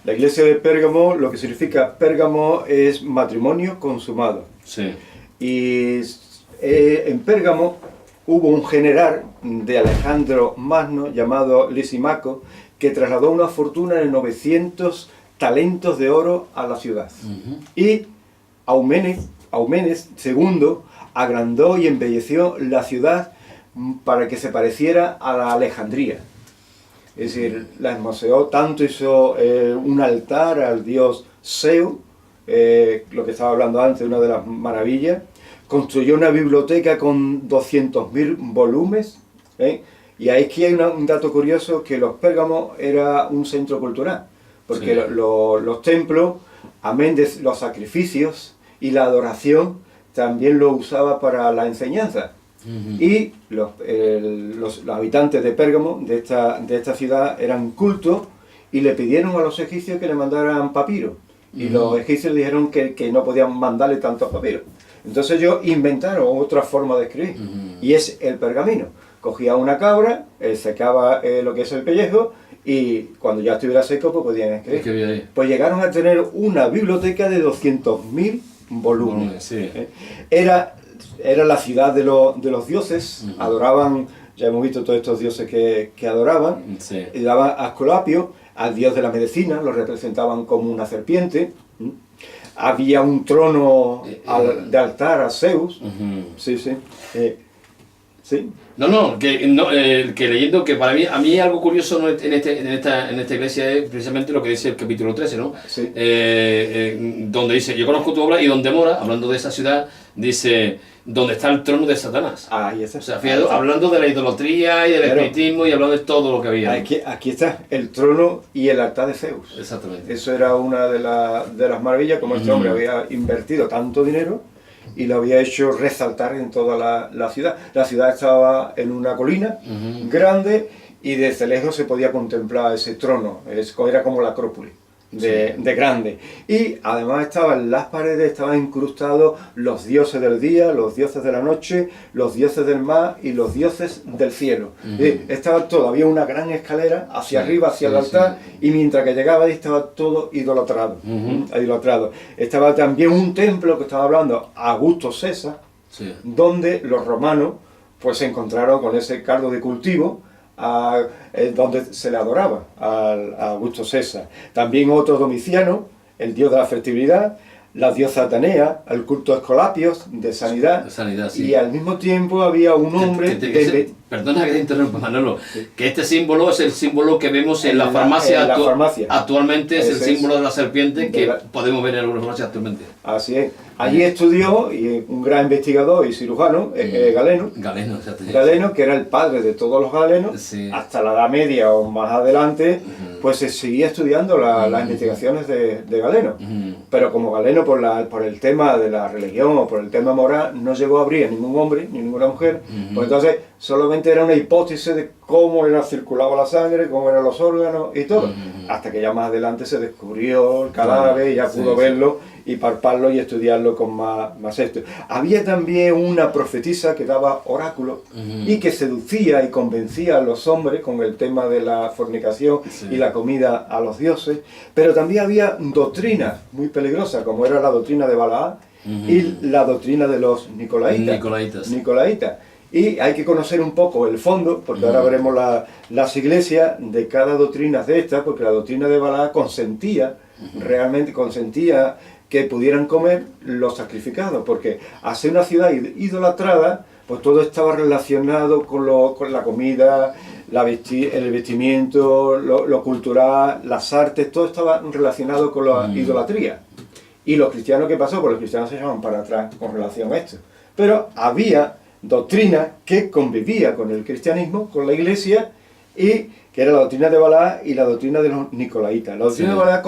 La iglesia de Pérgamo, lo que significa Pérgamo es matrimonio consumado. Sí. Y en Pérgamo hubo un general de Alejandro Magno llamado Lisímaco, que trasladó una fortuna de 900 talentos de oro a la ciudad. Y Aumenes II agrandó y embelleció la ciudad para que se pareciera a la Alejandría. Es decir, la hermoseó tanto, hizo un altar al dios Zeus, lo que estaba hablando antes, una de las maravillas. Construyó una biblioteca con 200.000 volúmenes, y aquí hay un dato curioso, que los Pérgamos era un centro cultural, porque sí, los templos, amén de los sacrificios y la adoración, también lo usaba para la enseñanza. Y los habitantes de Pérgamo, de esta ciudad, eran cultos y le pidieron a los egipcios que le mandaran papiros. Y los egipcios dijeron que no podían mandarle tantos papiros. Entonces ellos inventaron otra forma de escribir, y es el pergamino. Cogía una cabra, secaba lo que es el pellejo, y cuando ya estuviera seco, pues podían escribir. Pues llegaron a tener una biblioteca de 200.000 volúmenes. Sí. Era la ciudad de los dioses, adoraban, ya hemos visto todos estos dioses que adoraban, sí, y daban a Asclepio, al dios de la medicina, lo representaban como una serpiente. Había un trono de altar a Zeus. Sí, sí. Sí. Que leyendo, que para mí, a mí algo curioso, ¿no?, en esta iglesia es precisamente lo que dice el capítulo 13, ¿no? Sí. Donde dice, yo conozco tu obra, y donde mora, hablando de esa ciudad, dice, donde está el trono de Satanás. Ahí está. O sea, fíjate, hablando de la idolatría y del espiritismo, y hablando de todo lo que había. Aquí está el trono y el altar de Zeus. Exactamente. Eso era una de las maravillas, como este hombre había invertido tanto dinero y lo había hecho resaltar en toda la ciudad. La ciudad estaba en una colina grande, y desde lejos se podía contemplar ese trono. Era como la Acrópolis de grande. Y además en las paredes estaban incrustados los dioses del día, los dioses de la noche, los dioses del mar y los dioses del cielo. Estaba todo, había una gran escalera hacia arriba, hacia el altar, y mientras que llegaba ahí estaba todo idolatrado. Idolatrado. Estaba también un templo que estaba hablando Augusto César, donde los romanos pues se encontraron con ese cargo de cultivo, donde se le adoraba a Augusto César. También otro Domiciano, el dios de la fertilidad, la diosa Atenea, el culto a Escolapios, de sanidad, sí. Y al mismo tiempo había un hombre... Perdona que te interrumpa, Manolo, que este símbolo es el símbolo que vemos en la farmacia, actualmente, es el símbolo de la serpiente que podemos ver en algunas farmacias actualmente. Así es. Allí estudió, y un gran investigador y cirujano, Galeno, que era el padre de todos los galenos, hasta la Edad Media o más adelante, pues se seguía estudiando las investigaciones de Galeno. Pero como Galeno, por el tema de la religión o por el tema moral, no llegó a abrir a ningún hombre ni ninguna mujer, pues entonces solamente era una hipótesis de cómo circulaba la sangre, cómo eran los órganos y todo, hasta que ya más adelante se descubrió el cadáver y ya pudo verlo y palparlo y estudiarlo con más esto. Había también una profetisa que daba oráculos y que seducía y convencía a los hombres con el tema de la fornicación y la comida a los dioses, pero también había doctrinas muy peligrosas, como era la doctrina de Balaam y la doctrina de los Nicolaitas. Y hay que conocer un poco el fondo, porque ahora veremos las iglesias de cada doctrina de estas, porque la doctrina de Balaam realmente consentía que pudieran comer los sacrificados, porque hacer una ciudad idolatrada, pues todo estaba relacionado con la comida, el vestimiento, lo cultural, las artes, todo estaba relacionado con la idolatría. Y los cristianos, ¿qué pasó? Pues los cristianos se echaban para atrás con relación a esto. Pero había doctrina que convivía con el cristianismo, con la iglesia, y que era la doctrina de Balaam y la doctrina de los Nicolaitas. La doctrina de Balaam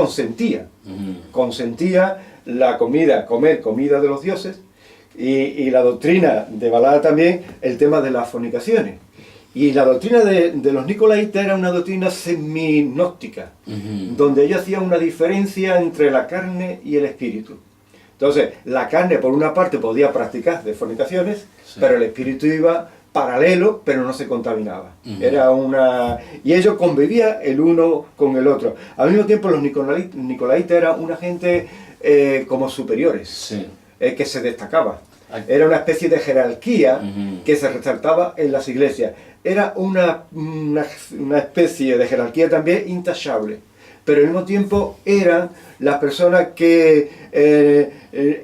consentía la comer comida de los dioses, y la doctrina de Balaam también el tema de las fornicaciones. Y la doctrina de los Nicolaitas era una doctrina seminóstica, donde ellos hacían una diferencia entre la carne y el espíritu. Entonces, la carne por una parte podía practicar de fornicaciones, pero el espíritu iba paralelo, pero no se contaminaba. Y ellos convivían el uno con el otro. Al mismo tiempo, los Nicolaitas eran una gente como superiores, que se destacaba. Era una especie de jerarquía que se resaltaba en las iglesias. Era una especie de jerarquía también intachable, pero al mismo tiempo eran las personas que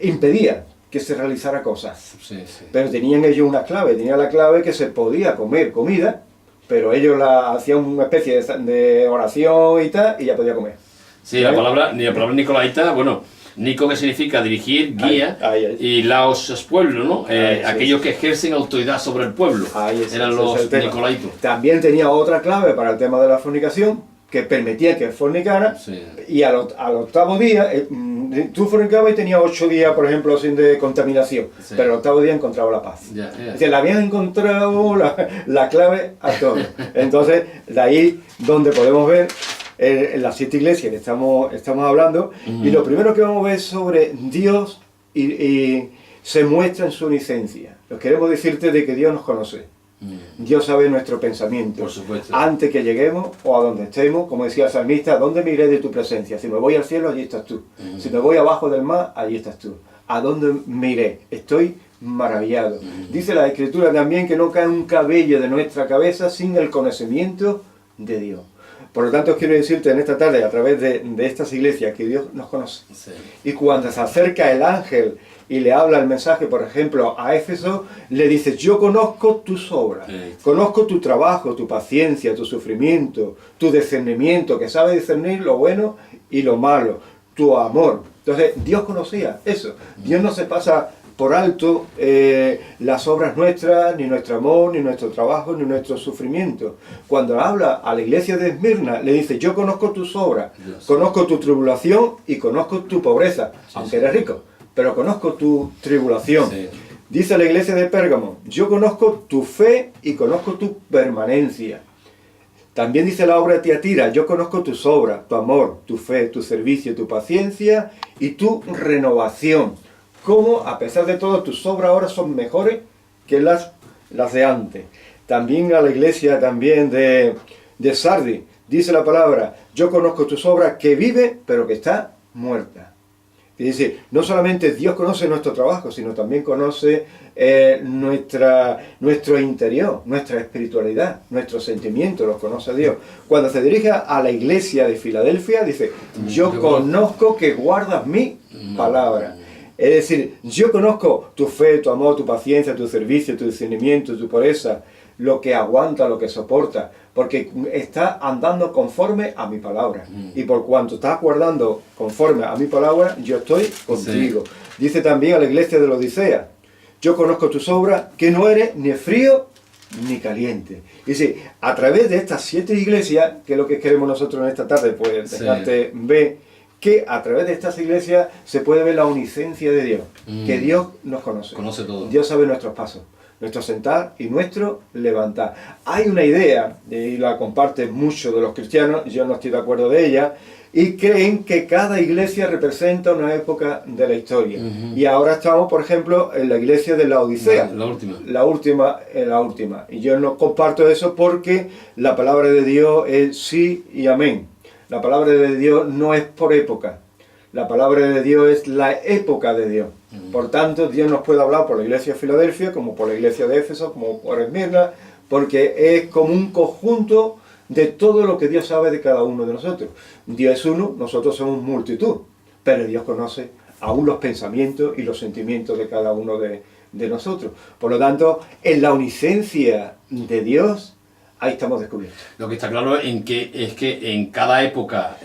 impedían que se realizara cosas. Sí, sí. Pero tenían ellos una clave, tenían la clave que se podía comer comida, pero ellos hacían una especie de oración y tal, y ya podía comer. Sí, la palabra nicolaita, bueno, Nico, que significa dirigir, guía, y Laos es pueblo, ¿no? Aquellos que ejercen autoridad sobre el pueblo, eran los nicolaitos. También tenía otra clave para el tema de la fornicación, que permitía que fornicara, y al octavo día, tú fornicabas y tenías 8 días, por ejemplo, sin de contaminación, pero al octavo día encontraba la paz. Es decir, le habían encontrado la clave a todo. Entonces, de ahí donde podemos ver en las 7 iglesias que estamos hablando, y lo primero que vamos a ver sobre Dios y se muestra en su inocencia. Nos queremos decirte de que Dios nos conoce. Dios sabe nuestro pensamiento. Por supuesto. Antes que lleguemos o a donde estemos, como decía el salmista, ¿a dónde me iré de tu presencia? Si me voy al cielo, allí estás tú. Si me voy abajo del mar, allí estás tú. ¿A dónde me iré? Estoy maravillado. Dice la Escritura también que no cae un cabello de nuestra cabeza sin el conocimiento de Dios. Por lo tanto, os quiero decirte en esta tarde, a través de estas iglesias, que Dios nos conoce. Sí. Y cuando se acerca el ángel y le habla el mensaje, por ejemplo, a Éfeso, le dice, yo conozco tus obras, conozco tu trabajo, tu paciencia, tu sufrimiento, tu discernimiento, que sabe discernir lo bueno y lo malo, tu amor. Entonces, Dios conocía eso. Dios no se pasa por alto las obras nuestras, ni nuestro amor, ni nuestro trabajo, ni nuestro sufrimiento. Cuando habla a la iglesia de Esmirna, le dice, yo conozco tus obras, conozco tu tribulación y conozco tu pobreza, aunque eres rico, pero conozco tu tribulación. Dice la iglesia de Pérgamo, yo conozco tu fe y conozco tu permanencia. También dice la obra de Tiatira, yo conozco tus obras, tu amor, tu fe, tu servicio, tu paciencia y tu renovación. Cómo, a pesar de todo, tus obras ahora son mejores que las de antes. También a la iglesia también de Sardis, dice la palabra, yo conozco tus obras, que vive, pero que está muerta. Es decir, no solamente Dios conoce nuestro trabajo, sino también conoce nuestro interior, nuestra espiritualidad, nuestros sentimientos, los conoce Dios. Cuando se dirige a la iglesia de Filadelfia, dice, yo conozco que guardas mi palabra. Es decir, yo conozco tu fe, tu amor, tu paciencia, tu servicio, tu discernimiento, tu pureza, lo que aguanta, lo que soporta, porque está andando conforme a mi palabra. Y por cuanto estás guardando conforme a mi palabra, yo estoy contigo. Dice también a la iglesia de la Odisea, yo conozco tus obras, que no eres ni frío ni caliente. Y dice, a través de estas 7 iglesias, que es lo que queremos nosotros en esta tarde, pues dejarte ver, que a través de estas iglesias se puede ver la omnisciencia de Dios, que Dios nos conoce. Conoce todo. Dios sabe nuestros pasos, nuestro sentar y nuestro levantar. Hay una idea, y la comparten muchos de los cristianos, yo no estoy de acuerdo de ella, y creen que cada iglesia representa una época de la historia. Y ahora estamos, por ejemplo, en la iglesia de la Odisea. La última. La última. Y yo no comparto eso porque la palabra de Dios es sí y amén. La palabra de Dios no es por época. La palabra de Dios es la época de Dios. Por tanto, Dios nos puede hablar por la iglesia de Filadelfia, como por la iglesia de Éfeso, como por Esmirna, porque es como un conjunto de todo lo que Dios sabe de cada uno de nosotros. Dios es uno, nosotros somos multitud, pero Dios conoce aún los pensamientos y los sentimientos de cada uno de nosotros. Por lo tanto, en la omnisciencia de Dios, ahí estamos descubiertos. Lo que está claro es que en cada época,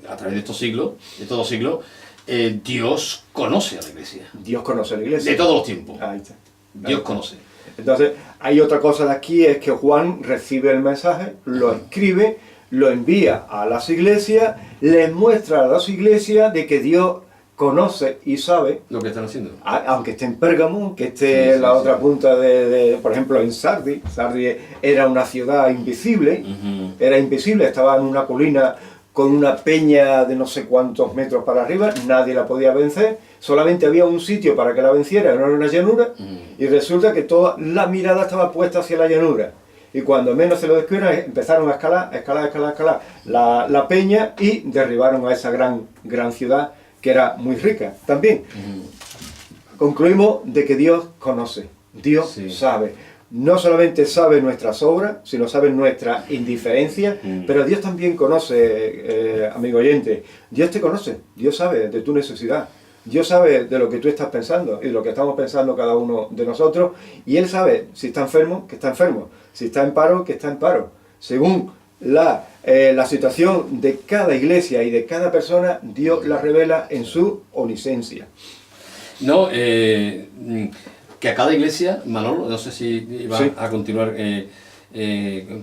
a través de estos siglos, Dios conoce a la iglesia. Dios conoce a la iglesia. De todos los tiempos. Ahí está. Dios conoce. Entonces, hay otra cosa de aquí, es que Juan recibe el mensaje, lo escribe, lo envía a las iglesias, les muestra a las iglesias de que Dios conoce y sabe lo que están haciendo, aunque esté en Pérgamo, que esté en la otra punta por ejemplo en Sardis. Sardis era una ciudad invisible, era invisible, estaba en una colina con una peña de no sé cuántos metros para arriba, nadie la podía vencer, solamente había un sitio para que la venciera, no era una llanura, y resulta que toda la mirada estaba puesta hacia la llanura. Y cuando menos se lo descubrieron, empezaron a escalar la peña y derribaron a esa gran ciudad, que era muy rica también. Concluimos de que Dios conoce, Dios sabe. No solamente sabe nuestras obras, sino sabe nuestra indiferencia, pero Dios también conoce, amigo oyente, Dios te conoce, Dios sabe de tu necesidad. Dios sabe de lo que tú estás pensando y de lo que estamos pensando cada uno de nosotros, y Él sabe si está enfermo, que está enfermo, si está en paro, que está en paro. Según la situación de cada iglesia y de cada persona, Dios la revela en su omnisciencia. No, que a cada iglesia, Manolo, no sé si iba a continuar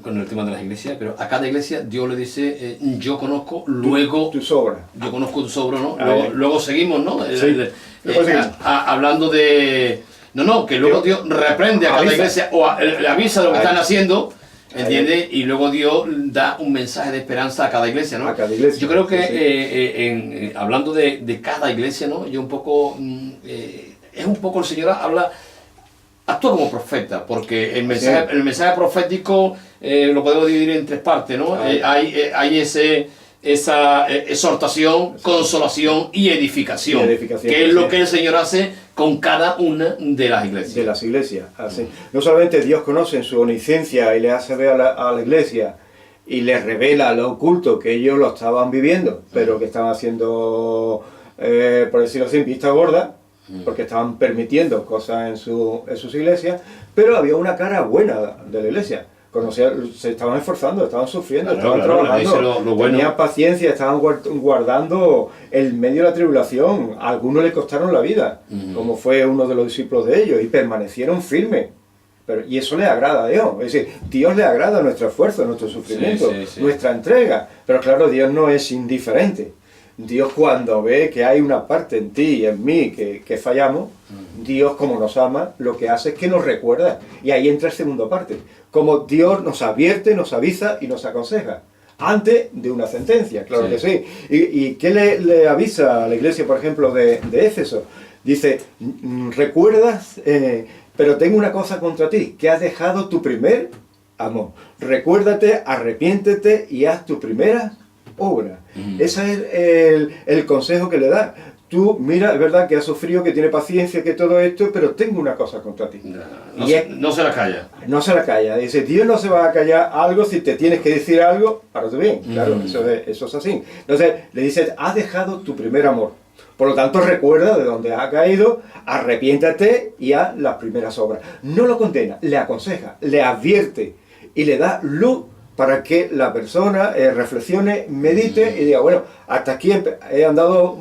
con el tema de las iglesias, pero a cada iglesia Dios le dice, yo conozco, luego... Tu obras. Yo conozco tus obras, ¿no? Luego, Luego seguimos, ¿no? Sí. Hablando de... No, que luego Dios reprende a cada iglesia o le avisa de lo que están haciendo, ¿entiendes? Y luego Dios da un mensaje de esperanza a cada iglesia, ¿no? A cada iglesia. Yo creo que hablando de cada iglesia, ¿no? Yo un poco... es un poco el Señor actúa como profeta, porque el mensaje profético lo podemos dividir en tres partes, ¿no? Hay esa exhortación, consolación y edificación, que es lo que el Señor hace con cada una de las iglesias. De las iglesias, así. No solamente Dios conoce en su omnisciencia y le hace ver a la iglesia y les revela lo oculto que ellos lo estaban viviendo, pero que estaban haciendo, por decirlo así, vista gorda, porque estaban permitiendo cosas en sus iglesias, pero había una cara buena de la iglesia. Se estaban esforzando, estaban sufriendo, estaban trabajando, lo bueno. Tenían paciencia, estaban guardando el medio de la tribulación. A algunos le costaron la vida, como fue uno de los discípulos de ellos, y permanecieron firmes. Y eso le agrada a Dios. Es decir, Dios le agrada nuestro esfuerzo, nuestro sufrimiento, nuestra entrega. Pero claro, Dios no es indiferente. Dios, cuando ve que hay una parte en ti y en mí que fallamos, Dios, como nos ama, lo que hace es que nos recuerda. Y ahí entra la segunda parte. Como Dios nos advierte, nos avisa y nos aconseja. Antes de una sentencia, claro que sí. ¿Y qué le avisa a la iglesia, por ejemplo, de Éfeso? Dice, recuerdas, pero tengo una cosa contra ti, que has dejado tu primer amor. Recuérdate, arrepiéntete y haz tu primera obra. Ese es el consejo que le da. Tú, mira, es verdad que has sufrido, que tiene paciencia, que todo esto, pero tengo una cosa contra ti. No se la calla. No se la calla. Dice, Dios no se va a callar algo si te tienes que decir algo para tu bien. Claro, eso es así. Entonces, le dice, has dejado tu primer amor. Por lo tanto, recuerda de dónde has caído, arrepiéntate y haz las primeras obras. No lo condena, le aconseja, le advierte y le da luz para que la persona reflexione, medite y diga, bueno, hasta aquí he andado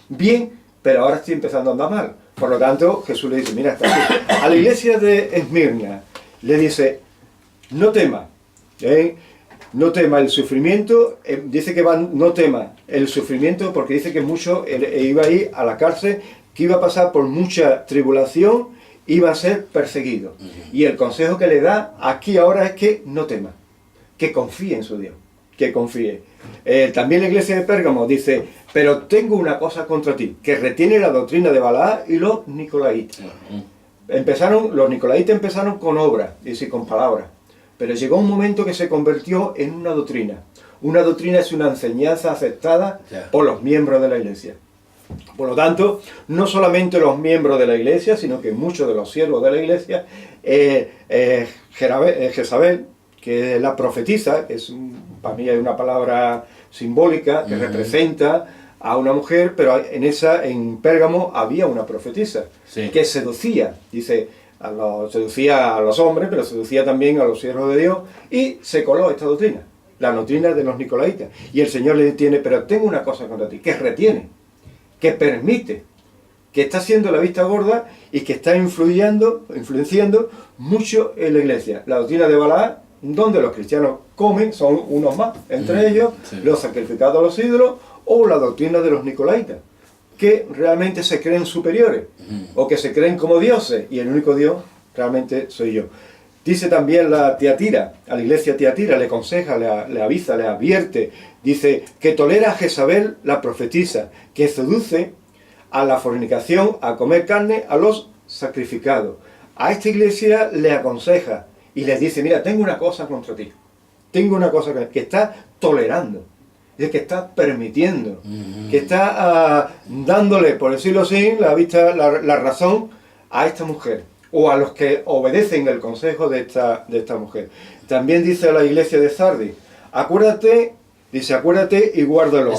bien, pero ahora estoy empezando a andar mal. Por lo tanto, Jesús le dice, mira, hasta aquí. A la iglesia de Esmirna le dice, no tema, no tema el sufrimiento, dice que no tema el sufrimiento porque dice que mucho iba a ir a la cárcel, que iba a pasar por mucha tribulación, iba a ser perseguido. Y el consejo que le da aquí ahora es que no tema, que confíe en su Dios, que confíe. También la iglesia de Pérgamo dice, pero tengo una cosa contra ti, que retiene la doctrina de Balaam y los nicolaitas. Los nicolaitas empezaron con obras, es decir, con palabras, pero llegó un momento que se convirtió en una doctrina. Una doctrina es una enseñanza aceptada por los miembros de la iglesia. Por lo tanto, no solamente los miembros de la iglesia, sino que muchos de los siervos de la iglesia, Jezabel, que la profetisa, para mí es una palabra simbólica que representa a una mujer, pero en Pérgamo había una profetisa que seducía, seducía a los hombres, pero seducía también a los siervos de Dios, y se coló esta doctrina, la doctrina de los nicolaitas. Y el Señor le detiene, pero tengo una cosa contra ti, que retiene, que permite, que está haciendo la vista gorda y que está influenciando mucho en la iglesia. La doctrina de Balaam, donde los cristianos comen, son unos más, entre ellos, los sacrificados a los ídolos, o la doctrina de los nicolaitas, que realmente se creen superiores, o que se creen como dioses, y el único Dios realmente soy yo. Dice también la Tiatira, a la iglesia Tiatira, le aconseja, le avisa, le advierte, dice que tolera a Jezabel, la profetisa, que seduce a la fornicación, a comer carne, a los sacrificados. A esta iglesia le aconseja y les dice, mira, tengo una cosa contra ti, tengo una cosa que está tolerando, es que está permitiendo, que está dándole, por decirlo así, la razón a esta mujer, o a los que obedecen el consejo de esta mujer. También dice a la iglesia de Sardis, acuérdate Dice, acuérdate y guárdalo.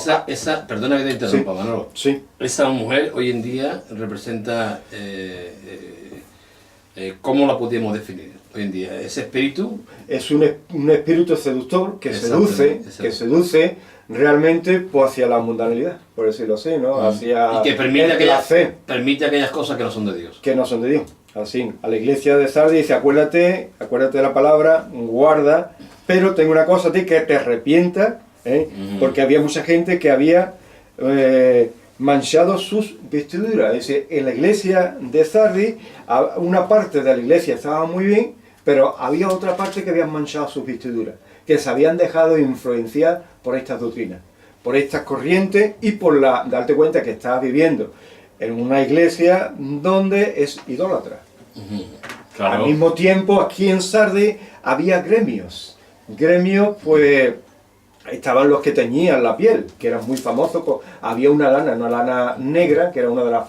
Perdona que te interrumpa, Sí, Manolo. sí. Esa mujer hoy en día representa, ¿cómo la podríamos definir hoy en día? ¿Ese espíritu? Es un espíritu seductor que seduce realmente pues, hacia la mundanalidad, por decirlo así, ¿no? Hacia y que permite placer, permite aquellas cosas que no son de Dios. que no son de Dios. Así, a la iglesia de Sardis dice, acuérdate de la palabra, guarda, pero tengo una cosa a ti, que te arrepientas, porque había mucha gente que había manchado sus vestiduras. Dice, en la iglesia de Sardis, una parte de la iglesia estaba muy bien, pero había otra parte que habían manchado sus vestiduras, que se habían dejado influenciar por estas doctrinas, por estas corrientes y por darte cuenta que estabas viviendo en una iglesia donde es idólatra. Claro. Al mismo tiempo, aquí en Sardis había gremios. Gremios, pues, estaban los que teñían la piel, que eran muy famosos. Había una lana negra, que era una de las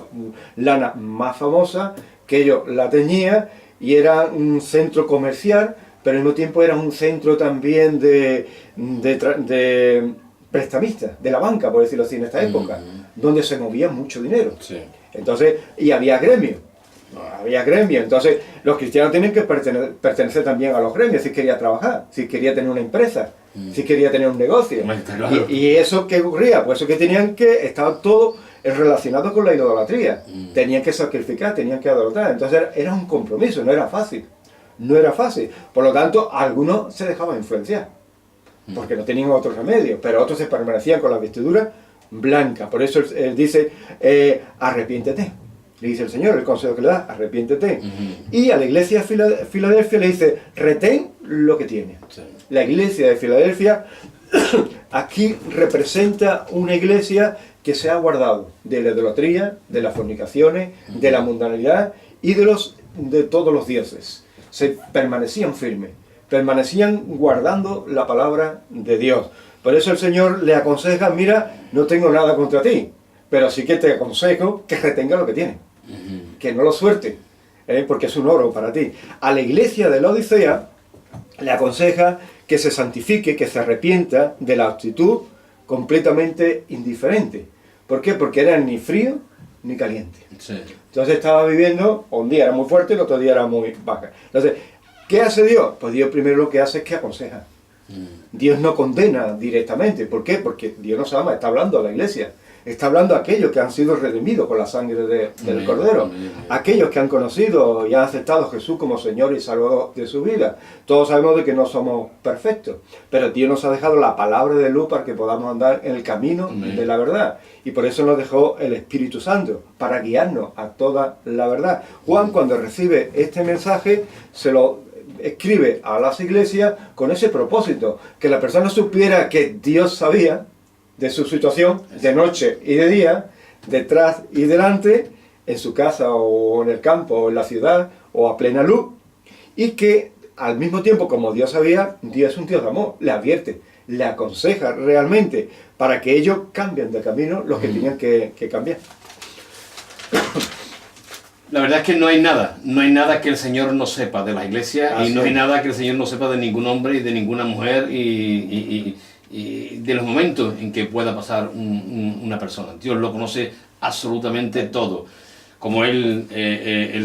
lanas más famosas, que ellos la teñían, y era un centro comercial, pero al mismo tiempo era un centro también de prestamistas, de la banca, por decirlo así, en esta época, donde se movía mucho dinero. Sí. Entonces, y había gremios. Entonces los cristianos tienen que pertenecer también a los gremios si quería trabajar, si quería tener una empresa, si quería tener un negocio. Claro. Y eso ¿qué ocurría? Pues eso que tenían que estar todo relacionado con la idolatría. Tenían que sacrificar, tenían que adorar. Entonces era un compromiso, no era fácil. Por lo tanto, algunos se dejaban influenciar, porque no tenían otro remedio, pero otros se permanecían con la vestidura blanca. Por eso él dice, arrepiéntete. Le dice el Señor, el consejo que le da, arrepiéntete. Y a la iglesia de Filadelfia le dice, retén lo que tienes. Sí. La iglesia de Filadelfia aquí representa una iglesia que se ha guardado de la idolatría, de las fornicaciones, de la mundanalidad y de todos los dioses. Se permanecían firmes, permanecían guardando la palabra de Dios. Por eso el Señor le aconseja, mira, no tengo nada contra ti, pero sí que te aconsejo que retenga lo que tienes. Que no lo suelte, porque es un oro para ti. A la iglesia de la Odisea le aconseja que se santifique, que se arrepienta de la actitud completamente indiferente. ¿Por qué? Porque era ni frío ni caliente. Sí. Entonces estaba viviendo, un día era muy fuerte, el otro día era muy baja. Entonces, ¿qué hace Dios? Pues Dios primero lo que hace es que aconseja. Dios no condena directamente. ¿Por qué? Porque Dios nos ama, está hablando a la iglesia. Está hablando a aquellos que han sido redimidos con la sangre del Cordero. Aquellos que han conocido y han aceptado a Jesús como Señor y Salvador de su vida. Todos sabemos de que no somos perfectos, pero Dios nos ha dejado la palabra de luz para que podamos andar en el camino de la verdad. Y por eso nos dejó el Espíritu Santo, para guiarnos a toda la verdad. Juan, cuando recibe este mensaje, se lo escribe a las iglesias con ese propósito, que la persona supiera que Dios sabía de su situación, de noche y de día, detrás y delante, en su casa o en el campo o en la ciudad o a plena luz, y que al mismo tiempo, como Dios sabía, Dios es un Dios de amor, le advierte, le aconseja realmente para que ellos cambien de camino los que tenían que cambiar. La verdad es que no hay nada que el Señor no sepa de la iglesia, y no hay nada que el Señor no sepa de ningún hombre y de ninguna mujer y de los momentos en que pueda pasar una persona. Dios lo conoce absolutamente todo. Como él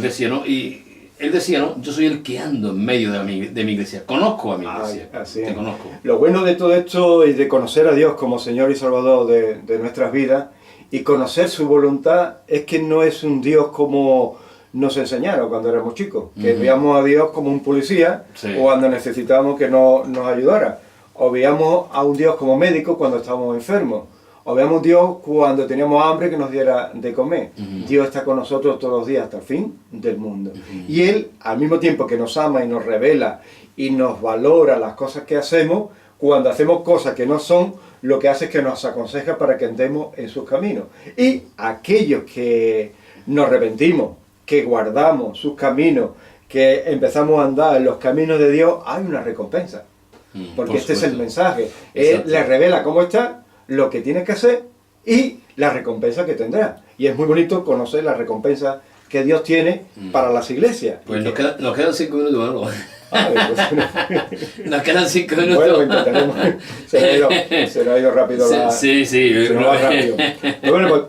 decía, ¿no? Y él decía, ¿no? Yo soy el que ando en medio de mi iglesia. Conozco a mi iglesia. Te conozco. Lo bueno de todo esto es de conocer a Dios como Señor y Salvador de nuestras vidas, y conocer su voluntad, es que no es un Dios como nos enseñaron cuando éramos chicos, que veíamos a Dios como un policía, o cuando necesitábamos que nos ayudara. O veíamos a un Dios como médico cuando estábamos enfermos. O veíamos a un Dios cuando teníamos hambre que nos diera de comer. Dios está con nosotros todos los días hasta el fin del mundo. Y Él, al mismo tiempo que nos ama y nos revela y nos valora las cosas que hacemos, cuando hacemos cosas que no son, lo que hace es que nos aconseja para que andemos en sus caminos. Y aquellos que nos arrepentimos, que guardamos sus caminos, que empezamos a andar en los caminos de Dios, hay una recompensa. Porque este es el mensaje. Él le revela cómo está, lo que tiene que hacer y la recompensa que tendrá. Y es muy bonito conocer la recompensa que Dios tiene para las iglesias. Pues nos quedan 5 minutos, Manolo. Nos quedan 5 minutos. Bueno, intentaremos. Se nos ha ido rápido la... Sí. Se nos va rápido. Pero bueno, pues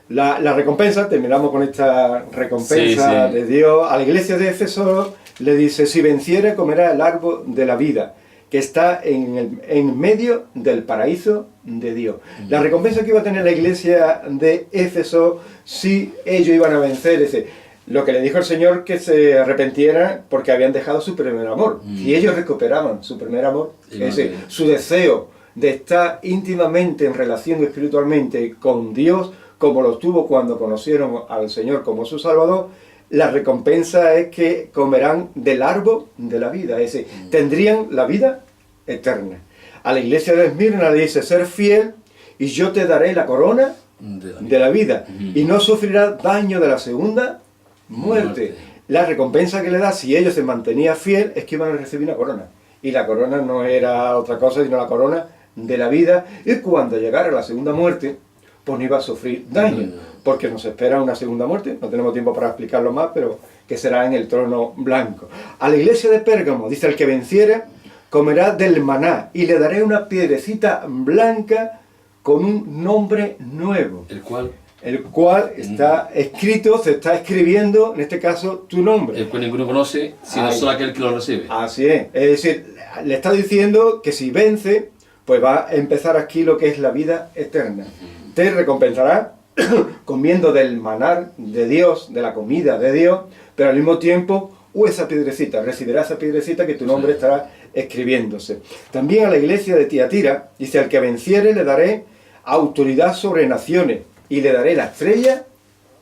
la recompensa, terminamos con esta recompensa de Dios. A la iglesia de Éfeso le dice, si venciere comerá el árbol de la vida, que está en medio del paraíso de Dios. La recompensa que iba a tener la iglesia de Éfeso si ellos iban a vencer, es decir, lo que le dijo el Señor, que se arrepentieran porque habían dejado su primer amor. Si ellos recuperaban su primer amor, es decir, su deseo de estar íntimamente en relación espiritualmente con Dios, como lo tuvo cuando conocieron al Señor como su Salvador, la recompensa es que comerán del árbol de la vida, es decir, tendrían la vida eterna. A la iglesia de Esmirna le dice, ser fiel y yo te daré la corona de la vida y no sufrirás daño de la segunda muerte. La recompensa que le da, si ellos se mantenían fiel, es que iban a recibir una corona. Y la corona no era otra cosa sino la corona de la vida, y cuando llegara la segunda muerte, pues no iba a sufrir daño, porque nos espera una segunda muerte, no tenemos tiempo para explicarlo más, pero que será en el trono blanco. A la iglesia de Pérgamo dice, el que venciere comerá del maná, y le daré una piedrecita blanca con un nombre nuevo. El cual está escrito, se está escribiendo, en este caso, tu nombre. El cual ninguno conoce, sino solo aquel que lo recibe. Así es decir, le está diciendo que si vence, pues va a empezar aquí lo que es la vida eterna. Te recompensará comiendo del maná de Dios, de la comida de Dios, pero al mismo tiempo, esa piedrecita, recibirá esa piedrecita que tu nombre estará escribiéndose. También a la iglesia de Tiatira, dice, al que venciere le daré autoridad sobre naciones, y le daré la estrella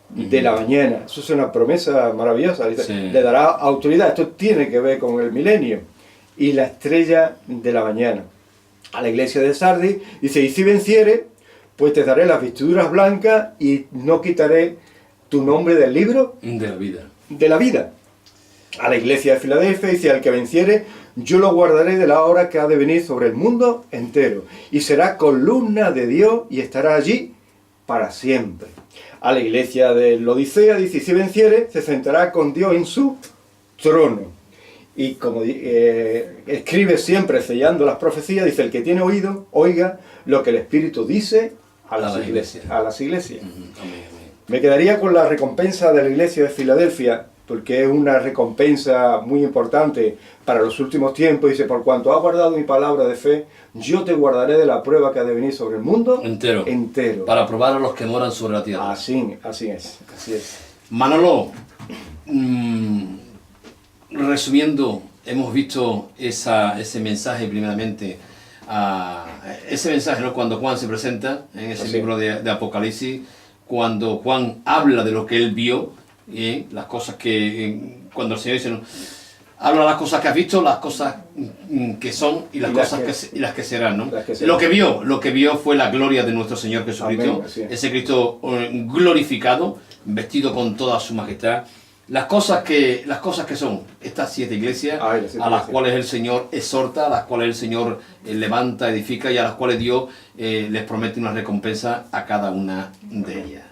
de la mañana. Eso es una promesa maravillosa. Le dará autoridad. Esto tiene que ver con el milenio. Y la estrella de la mañana. A la iglesia de Sardis dice, y si venciere, pues te daré las vestiduras blancas y no quitaré tu nombre del libro de la vida. De la vida. A la iglesia de Filadelfia dice, al que venciere, yo lo guardaré de la hora que ha de venir sobre el mundo entero. Y será columna de Dios y estará allí para siempre. A la iglesia de Laodicea dice, si venciere, se sentará con Dios en su trono. Y como escribe siempre sellando las profecías, dice, el que tiene oído, oiga lo que el Espíritu dice a las iglesias. Me quedaría con la recompensa de la iglesia de Filadelfia, porque es una recompensa muy importante para los últimos tiempos. Dice, por cuanto has guardado mi palabra de fe, yo te guardaré de la prueba que ha de venir sobre el mundo entero. Para probar a los que moran sobre la tierra. Así es. Manolo, resumiendo, hemos visto ese mensaje primeramente, ese mensaje, ¿no? Cuando Juan se presenta en ese libro de Apocalipsis, cuando Juan habla de lo que él vio, las cosas que, cuando el Señor dice, ¿no? Habla de las cosas que has visto, las cosas que son y las que serán, ¿no? Lo que vio fue la gloria de nuestro Señor Jesucristo. Amén, ese Cristo glorificado, vestido con toda su majestad. Las cosas que son estas 7 iglesias, a las cuales el Señor exhorta, a las cuales el Señor levanta, edifica, y a las cuales Dios les promete una recompensa a cada una de ellas.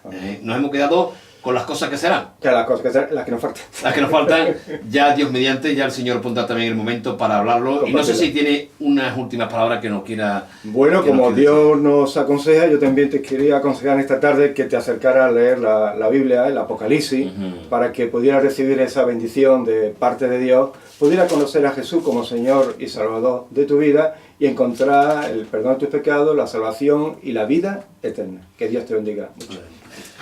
Nos hemos quedado con las cosas que serán. Las cosas que serán, las que nos faltan. Las que nos faltan, ya Dios mediante, ya el Señor pondrá también el momento para hablarlo. Y no sé si tiene unas últimas palabras que nos quiera... Bueno, como Dios nos aconseja, yo también te quería aconsejar esta tarde que te acercaras a leer la Biblia, el Apocalipsis, para que pudieras recibir esa bendición de parte de Dios, pudieras conocer a Jesús como Señor y Salvador de tu vida y encontrar el perdón de tus pecados, la salvación y la vida eterna. Que Dios te bendiga mucho.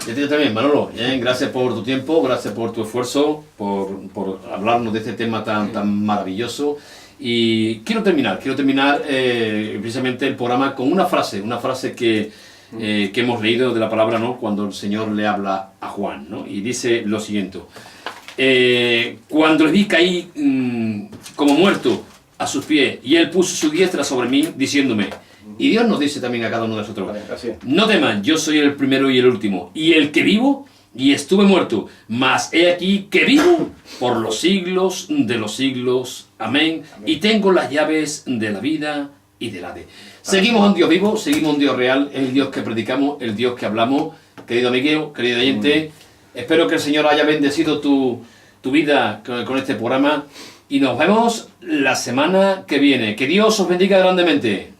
Y a ti también, Manolo, gracias por tu tiempo, gracias por tu esfuerzo, por hablarnos de este tema tan maravilloso. Y quiero terminar precisamente el programa con una frase que hemos leído de la palabra, ¿no? Cuando el Señor le habla a Juan, ¿no? Y dice lo siguiente: cuando le vi caí como muerto a sus pies, y él puso su diestra sobre mí, diciéndome... Y Dios nos dice también a cada uno de nosotros, no teman, yo soy el primero y el último, y el que vivo, y estuve muerto, mas he aquí que vivo por los siglos de los siglos. Amén. Y tengo las llaves de la vida y del Hades. Seguimos a un Dios vivo, seguimos a un Dios real, el Dios que predicamos, el Dios que hablamos. Querido amigueo, querido oyente, Espero que el Señor haya bendecido tu vida con este programa y nos vemos la semana que viene. Que Dios os bendiga grandemente.